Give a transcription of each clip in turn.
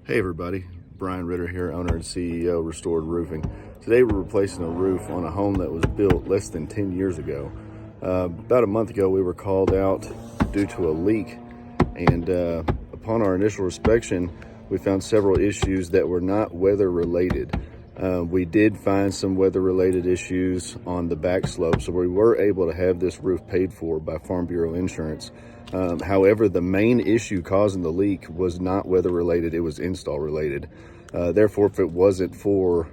Hey everybody, Brian Ritter here, owner and CEO, Restored Roofing. Today we're replacing a roof on a home that was built less than 10 years ago. About a month ago we were called out due to a leak, and upon our initial inspection we found several issues that were not weather related. We did find some weather related issues on the back slope, so we were able to have this roof paid for by Farm Bureau Insurance. However, the main issue causing the leak was not weather related, it was install related. Therefore, if it wasn't for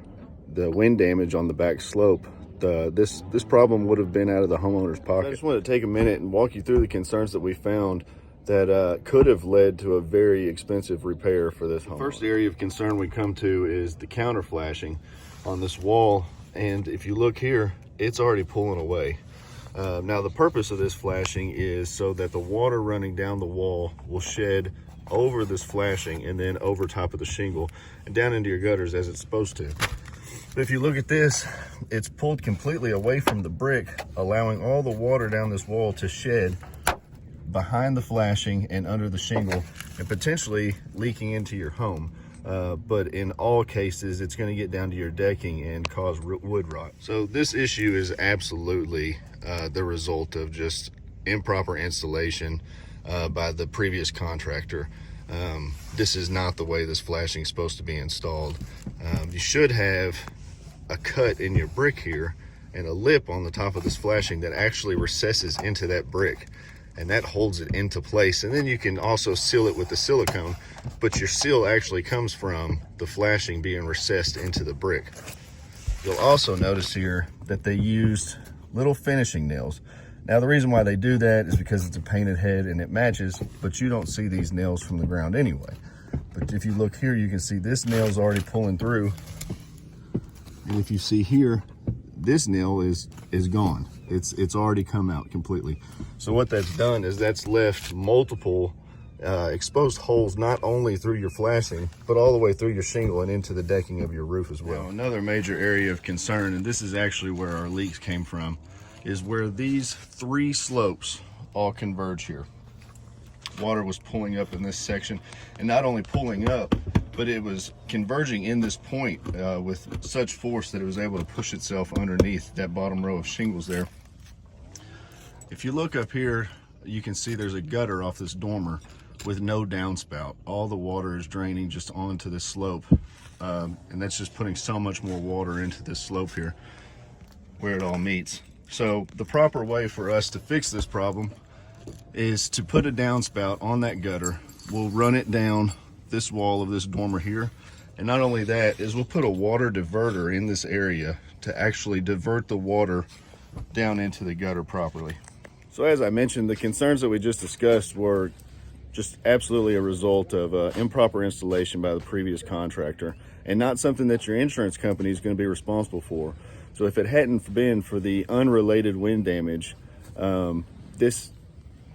the wind damage on the back slope, this problem would have been out of the homeowner's pocket. I just wanted to take a minute and walk you through the concerns that we found that could have led to a very expensive repair for this home. The first area of concern we come to is the counter flashing on this wall, and if you look here, it's already pulling away. Now the purpose of this flashing is so that the water running down the wall will shed over this flashing and then over top of the shingle and down into your gutters as it's supposed to. But if you look at this, it's pulled completely away from the brick, allowing all the water down this wall to shed behind the flashing and under the shingle and potentially leaking into your home. But in all cases, it's going to get down to your decking and cause wood rot. So this issue is absolutely the result of just improper installation by the previous contractor. This is not the way this flashing is supposed to be installed. You should have a cut in your brick here and a lip on the top of this flashing that actually recesses into that brick, and that holds it into place. And then you can also seal it with the silicone, but your seal actually comes from the flashing being recessed into the brick. You'll also notice here that they used little finishing nails. Now the reason why they do that is because it's a painted head and it matches, but you don't see these nails from the ground anyway. But if you look here, you can see this nail's already pulling through. And if you see here, this nail is gone. It's already come out completely. So what that's done is that's left multiple exposed holes, not only through your flashing, but all the way through your shingle and into the decking of your roof as well. Now, another major area of concern, and this is actually where our leaks came from, is where these three slopes all converge here. Water was pulling up in this section, and not only pulling up, but it was converging in this point with such force that it was able to push itself underneath that bottom row of shingles there. If you look up here, you can see there's a gutter off this dormer with no downspout. All the water is draining just onto this slope, and that's just putting so much more water into this slope here where it all meets. So the proper way for us to fix this problem is to put a downspout on that gutter. We'll run it down this wall of this dormer here, and not only that, is we'll put a water diverter in this area to actually divert the water down into the gutter properly. So as I mentioned, the concerns that we just discussed were just absolutely a result of improper installation by the previous contractor, and not something that your insurance company is going to be responsible for. So if it hadn't been for the unrelated wind damage, this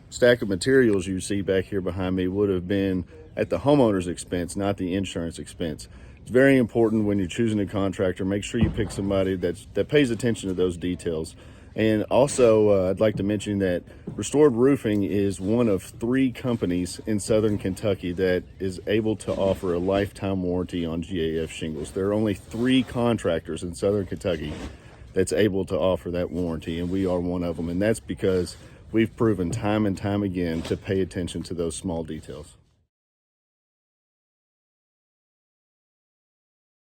stack of materials you see back here behind me would have been at the homeowner's expense, not the insurance expense. It's very important when you're choosing a contractor, make sure you pick somebody that pays attention to those details. And also, I'd like to mention that Restored Roofing is one of 3 companies in Southern Kentucky that is able to offer a lifetime warranty on GAF shingles. There are only 3 contractors in Southern Kentucky that's able to offer that warranty, and we are one of them. And that's because we've proven time and time again to pay attention to those small details.